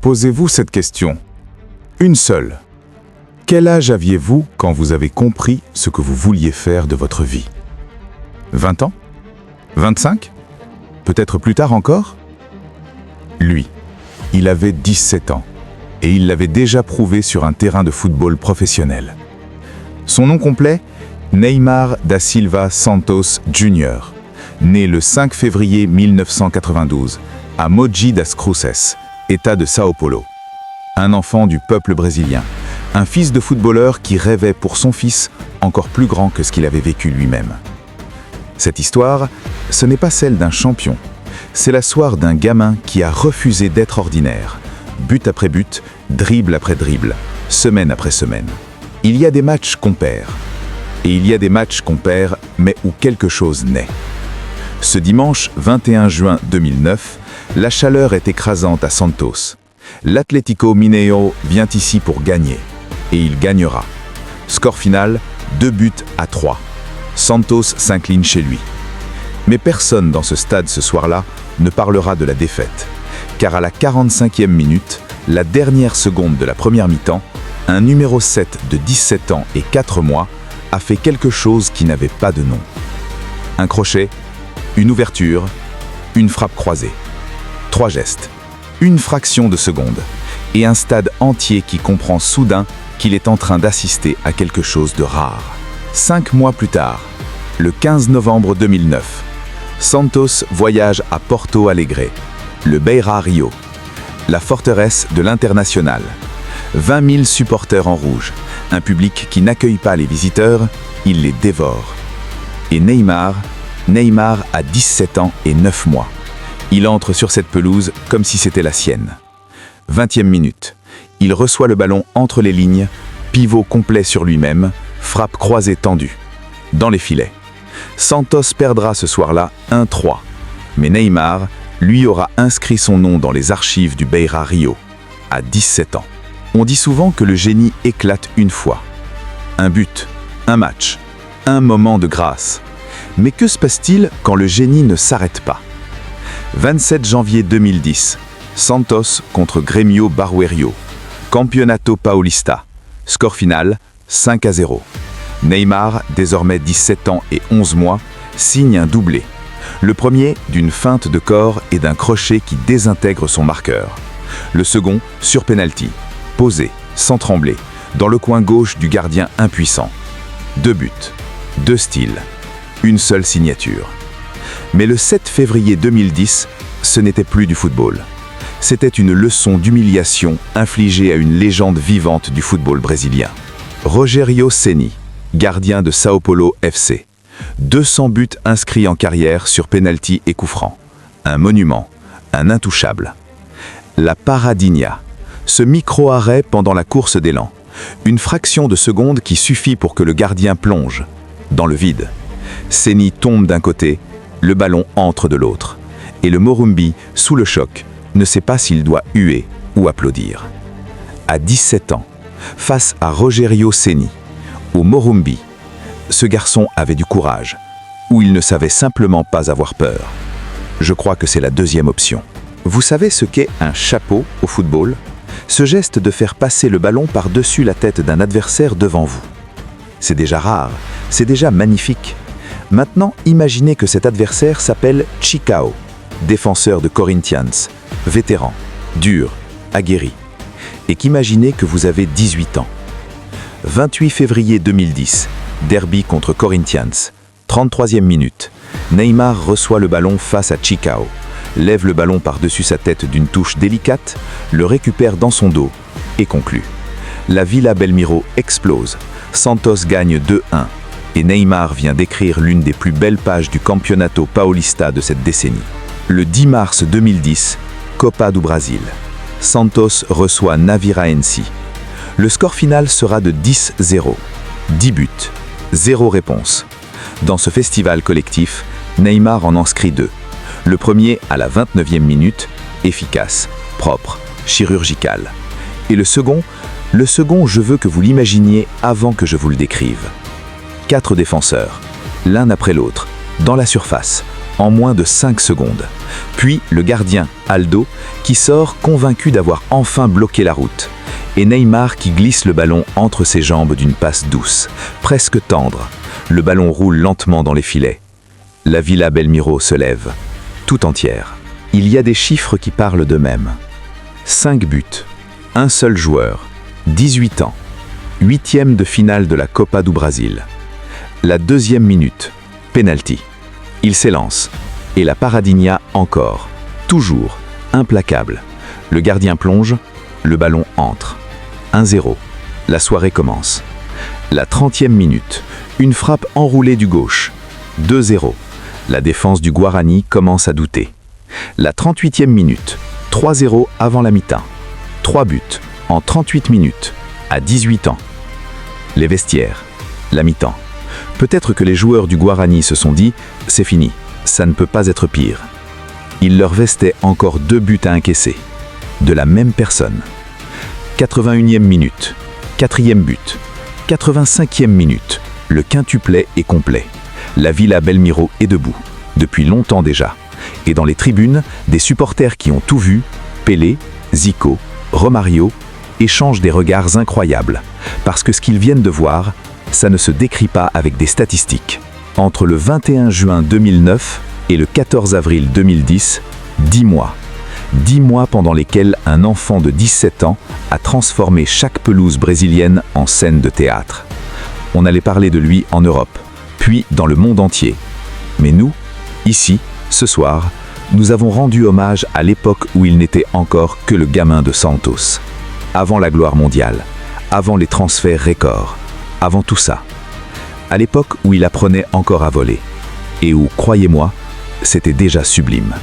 Posez-vous cette question. Une seule. Quel âge aviez-vous quand vous avez compris ce que vous vouliez faire de votre vie? 20 ans? 25? Peut-être plus tard encore? Lui, il avait 17 ans et il l'avait déjà prouvé sur un terrain de football professionnel. Son nom complet? Neymar da Silva Santos Jr., né le 5 février 1992 à Mogi das Cruzes, État de São Paulo. Un enfant du peuple brésilien, un fils de footballeur qui rêvait pour son fils encore plus grand que ce qu'il avait vécu lui-même. Cette histoire, ce n'est pas celle d'un champion, c'est l'histoire d'un gamin qui a refusé d'être ordinaire, but après but, dribble après dribble, semaine après semaine. Il y a des matchs qu'on perd, et il y a des matchs qu'on perd, mais où quelque chose naît. Ce dimanche 21 juin 2009, la chaleur est écrasante à Santos. L'Atlético Mineiro vient ici pour gagner, et il gagnera. Score final, 2-3. Santos s'incline chez lui. Mais personne dans ce stade ce soir-là ne parlera de la défaite, car à la 45e minute, la dernière seconde de la première mi-temps, un numéro 7 de 17 ans et 4 mois a fait quelque chose qui n'avait pas de nom. Un crochet, une ouverture, une frappe croisée. 3 gestes, une fraction de seconde, et un stade entier qui comprend soudain qu'il est en train d'assister à quelque chose de rare. 5 mois plus tard, le 15 novembre 2009, Santos voyage à Porto Alegre, le Beira Rio, la forteresse de l'International. 20 000 supporters en rouge, un public qui n'accueille pas les visiteurs, il les dévore. Et Neymar a 17 ans et 9 mois. Il entre sur cette pelouse comme si c'était la sienne. 20e minute, il reçoit le ballon entre les lignes, pivot complet sur lui-même, frappe croisée tendue. Dans les filets. Santos perdra ce soir-là 1-3, mais Neymar, lui, aura inscrit son nom dans les archives du Beira Rio, à 17 ans. On dit souvent que le génie éclate une fois. Un but, un match, un moment de grâce. Mais que se passe-t-il quand le génie ne s'arrête pas? 27 janvier 2010, Santos contre Grêmio Barreiro, Campeonato Paulista. Score final, 5-0. Neymar, désormais 17 ans et 11 mois, signe un doublé. Le premier d'une feinte de corps et d'un crochet qui désintègre son marqueur. Le second sur penalty, posé, sans trembler, dans le coin gauche du gardien impuissant. 2 buts, 2 styles, une seule signature. Mais le 7 février 2010, ce n'était plus du football. C'était une leçon d'humiliation infligée à une légende vivante du football brésilien. Rogério Ceni, gardien de São Paulo FC. 200 buts inscrits en carrière sur penalty et coup franc. Un monument, un intouchable. La paradinha, ce micro-arrêt pendant la course d'élan. Une fraction de seconde qui suffit pour que le gardien plonge. Dans le vide. Ceni tombe d'un côté, le ballon entre de l'autre. Et le Morumbi, sous le choc, ne sait pas s'il doit huer ou applaudir. À 17 ans, face à Rogério Ceni, au Morumbi, ce garçon avait du courage, ou il ne savait simplement pas avoir peur. Je crois que c'est la deuxième option. Vous savez ce qu'est un chapeau au football? Ce geste de faire passer le ballon par-dessus la tête d'un adversaire devant vous. C'est déjà rare, c'est déjà magnifique. Maintenant, imaginez que cet adversaire s'appelle Chicao, défenseur de Corinthians, vétéran, dur, aguerri. Et qu'imaginez que vous avez 18 ans. 28 février 2010, derby contre Corinthians, 33e minute. Neymar reçoit le ballon face à Chicao, lève le ballon par-dessus sa tête d'une touche délicate, le récupère dans son dos et conclut. La Villa Belmiro explose, Santos gagne 2-1 et Neymar vient d'écrire l'une des plus belles pages du Campeonato Paulista de cette décennie. Le 10 mars 2010, Copa do Brasil. Santos reçoit Naviraense. Le score final sera de 10-0. 10 buts, 0 réponse. Dans ce festival collectif, Neymar en inscrit 2. Le premier à la 29e minute, efficace, propre, chirurgical. Et le second, je veux que vous l'imaginiez avant que je vous le décrive. 4 défenseurs, l'un après l'autre, dans la surface, en moins de 5 secondes. Puis le gardien, Aldo, qui sort convaincu d'avoir enfin bloqué la route. Et Neymar qui glisse le ballon entre ses jambes d'une passe douce, presque tendre. Le ballon roule lentement dans les filets. La Villa Belmiro se lève, tout entière. Il y a des chiffres qui parlent d'eux-mêmes. 5 buts, un seul joueur, 18 ans, 8e de finale de la Copa do Brasil. La 2e minute, penalty. Il s'élance. Et la Paradinha encore, toujours, implacable. Le gardien plonge, le ballon entre. 1-0. La soirée commence. La 30e minute, une frappe enroulée du gauche. 2-0. La défense du Guarani commence à douter. La 38e minute, 3-0 avant la mi-temps. 3 buts en 38 minutes, à 18 ans. Les vestiaires, la mi-temps. Peut-être que les joueurs du Guarani se sont dit « c'est fini, ça ne peut pas être pire ». Il leur restait encore 2 buts à encaisser, de la même personne. 81e minute, 4e but, 85e minute, le quintuplet est complet. La Villa Belmiro est debout, depuis longtemps déjà. Et dans les tribunes, des supporters qui ont tout vu, Pelé, Zico, Romario, échangent des regards incroyables. Parce que ce qu'ils viennent de voir, ça ne se décrit pas avec des statistiques. Entre le 21 juin 2009 et le 14 avril 2010, 10 mois. 10 mois pendant lesquels un enfant de 17 ans a transformé chaque pelouse brésilienne en scène de théâtre. On allait parler de lui en Europe, puis dans le monde entier. Mais nous, ici, ce soir, nous avons rendu hommage à l'époque où il n'était encore que le gamin de Santos. Avant la gloire mondiale, avant les transferts records, avant tout ça. À l'époque où il apprenait encore à voler. Et où, croyez-moi, c'était déjà sublime.